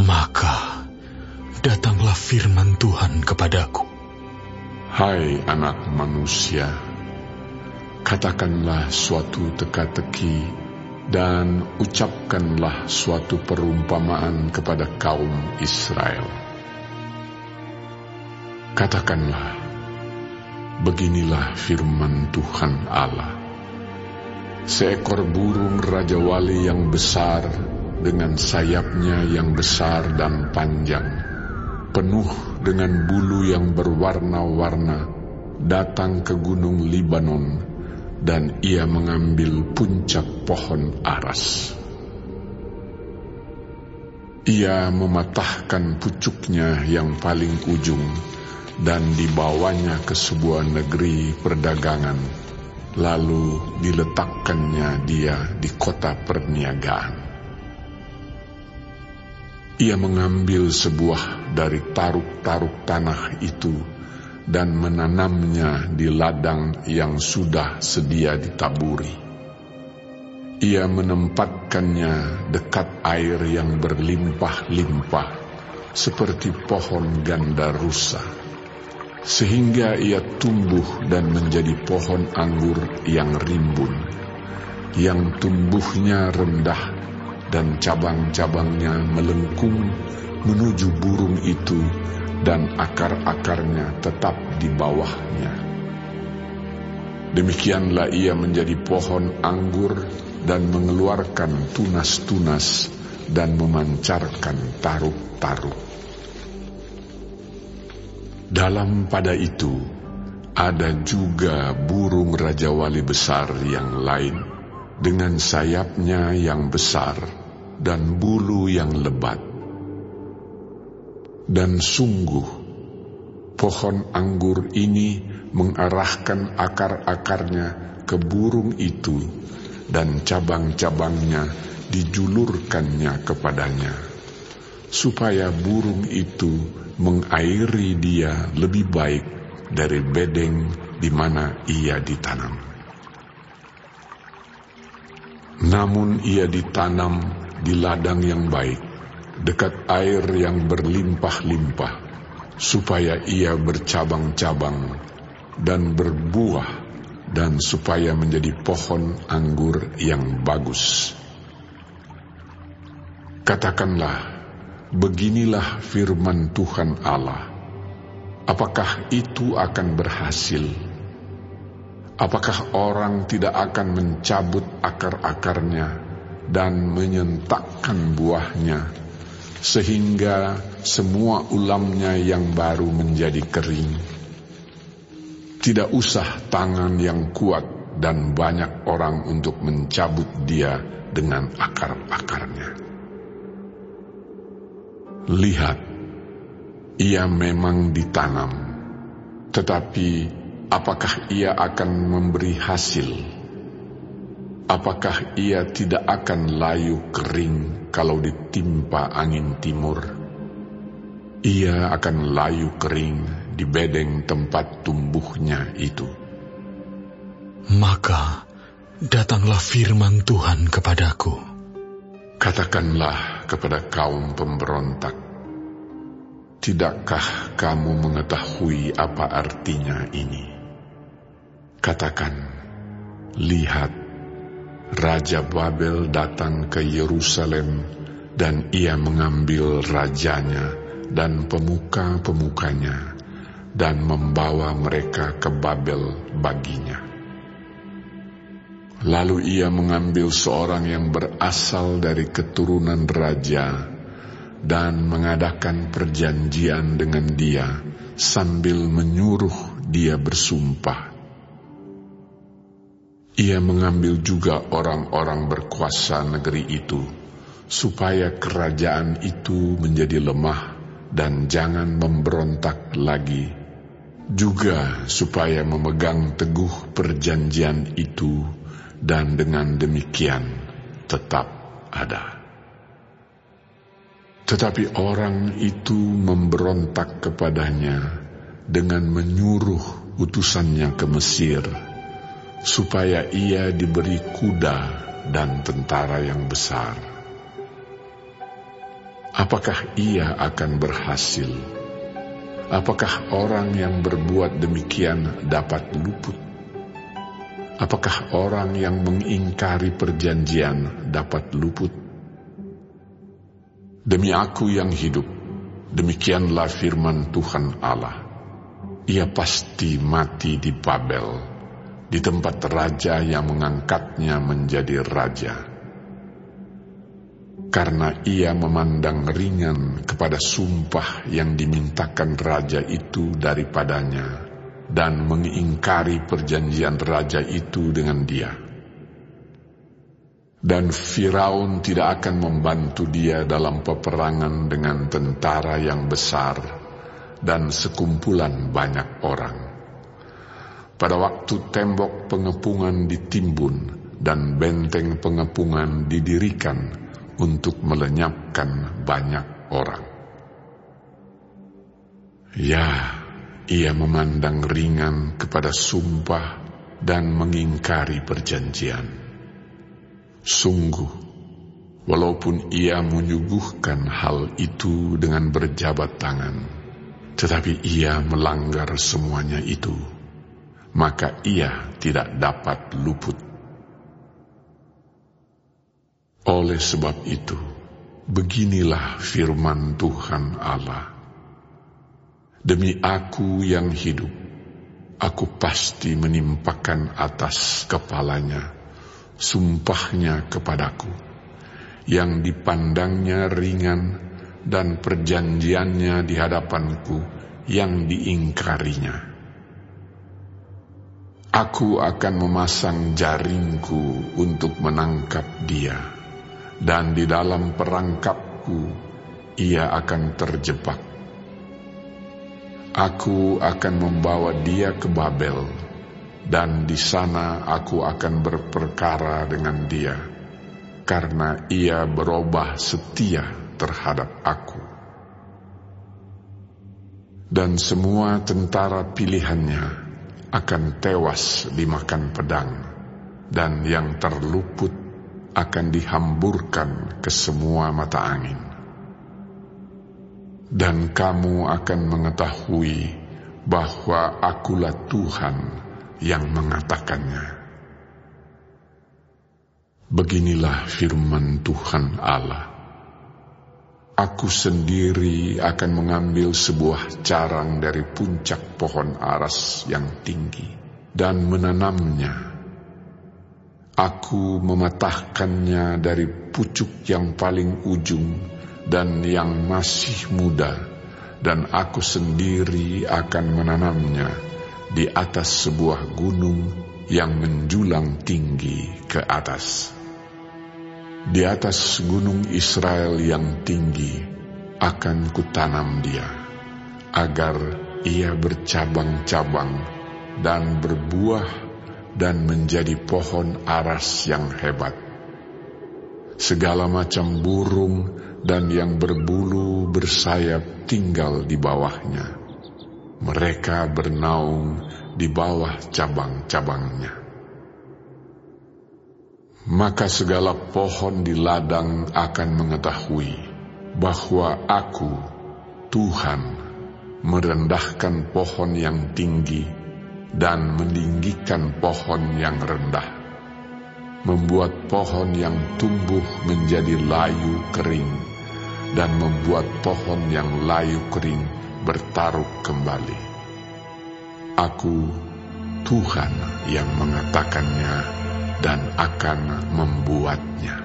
Maka datanglah firman Tuhan kepadaku. Hai anak manusia, katakanlah suatu teka-teki dan ucapkanlah suatu perumpamaan kepada kaum Israel. Katakanlah, beginilah firman Tuhan Allah. Seekor burung raja wali yang besar dengan sayapnya yang besar dan panjang, penuh dengan bulu yang berwarna-warna, datang ke gunung Libanon, dan ia mengambil puncak pohon aras. Ia mematahkan pucuknya yang paling ujung dan dibawanya ke sebuah negeri perdagangan, lalu diletakkannya dia di kota perniagaan. Ia mengambil sebuah dari taruk-taruk tanah itu dan menanamnya di ladang yang sudah sedia ditaburi. Ia menempatkannya dekat air yang berlimpah-limpah seperti pohon gandarusa, sehingga ia tumbuh dan menjadi pohon anggur yang rimbun, yang tumbuhnya rendah dan cabang-cabangnya melengkung menuju burung itu, dan akar-akarnya tetap di bawahnya. Demikianlah ia menjadi pohon anggur dan mengeluarkan tunas-tunas dan memancarkan taruk-taruk. Dalam pada itu ada juga burung raja wali besar yang lain dengan sayapnya yang besar dan bulu yang lebat. Dan sungguh, pohon anggur ini mengarahkan akar-akarnya ke burung itu, dan cabang-cabangnya dijulurkannya kepadanya, supaya burung itu mengairi dia lebih baik dari bedeng di mana ia ditanam. Namun ia ditanam di ladang yang baik, dekat air yang berlimpah-limpah, supaya ia bercabang-cabang dan berbuah, dan supaya menjadi pohon anggur yang bagus. Katakanlah, beginilah firman Tuhan Allah. Apakah itu akan berhasil? Apakah orang tidak akan mencabut akar-akarnya dan menyentakkan buahnya, sehingga semua ulamnya yang baru menjadi kering? Tidak usah tangan yang kuat dan banyak orang untuk mencabut dia dengan akar-akarnya. Lihat, ia memang ditanam, tetapi apakah ia akan memberi hasil? Apakah ia tidak akan layu kering kalau ditimpa angin timur? Ia akan layu kering di bedeng tempat tumbuhnya itu. Maka datanglah firman Tuhan kepadaku. Katakanlah kepada kaum pemberontak, tidakkah kamu mengetahui apa artinya ini? Katakan, lihat, Raja Babel datang ke Yerusalem, dan ia mengambil rajanya dan pemuka-pemukanya, dan membawa mereka ke Babel baginya. Lalu ia mengambil seorang yang berasal dari keturunan raja, dan mengadakan perjanjian dengan dia, sambil menyuruh dia bersumpah. Ia mengambil juga orang-orang berkuasa negeri itu, supaya kerajaan itu menjadi lemah dan jangan memberontak lagi, juga supaya memegang teguh perjanjian itu, dan dengan demikian tetap ada. Tetapi orang itu memberontak kepadanya dengan menyuruh utusannya ke Mesir, supaya ia diberi kuda dan tentara yang besar. apakah ia akan berhasil? Apakah orang yang berbuat demikian dapat luput? Apakah orang yang mengingkari perjanjian dapat luput? Demi Aku yang hidup, demikianlah firman Tuhan Allah, ia pasti mati di Babel, di tempat raja yang mengangkatnya menjadi raja. Karena ia memandang ringan kepada sumpah yang dimintakan raja itu daripadanya, dan mengingkari perjanjian raja itu dengan dia. Dan Firaun tidak akan membantu dia dalam peperangan dengan tentara yang besar dan sekumpulan banyak orang. Pada waktu tembok pengepungan ditimbun dan benteng pengepungan didirikan untuk melenyapkan banyak orang. Ya, ia memandang ringan kepada sumpah dan mengingkari perjanjian. Sungguh, walaupun ia menyuguhkan hal itu dengan berjabat tangan, tetapi ia melanggar semuanya itu, maka ia tidak dapat luput. Oleh sebab itu, beginilah firman Tuhan Allah. Demi Aku yang hidup, Aku pasti menimpakan atas kepalanya sumpahnya kepadaku, yang dipandangnya ringan, dan perjanjiannya di hadapanku yang diingkarinya. Aku akan memasang jaringku untuk menangkap dia, dan di dalam perangkapku ia akan terjebak. Aku akan membawa dia ke Babel, dan di sana Aku akan berperkara dengan dia, karena ia berubah setia terhadap Aku. Dan semua tentara pilihannya akan tewas dimakan pedang, dan yang terluput akan dihamburkan ke semua mata angin. Dan kamu akan mengetahui bahwa Akulah Tuhan yang mengatakannya. Beginilah firman Tuhan Allah. Aku sendiri akan mengambil sebuah carang dari puncak pohon aras yang tinggi dan menanamnya. Aku mematahkannya dari pucuk yang paling ujung dan yang masih muda, dan Aku sendiri akan menanamnya di atas sebuah gunung yang menjulang tinggi ke atas. Di atas gunung Israel yang tinggi akan kutanam dia, agar ia bercabang-cabang dan berbuah dan menjadi pohon aras yang hebat. Segala macam burung dan yang berbulu bersayap tinggal di bawahnya. Mereka bernaung di bawah cabang-cabangnya. Maka segala pohon di ladang akan mengetahui bahwa Aku, Tuhan, merendahkan pohon yang tinggi dan meninggikan pohon yang rendah, membuat pohon yang tumbuh menjadi layu kering, dan membuat pohon yang layu kering bertaruh kembali. Aku, Tuhan, yang mengatakannya dan akan membuatnya.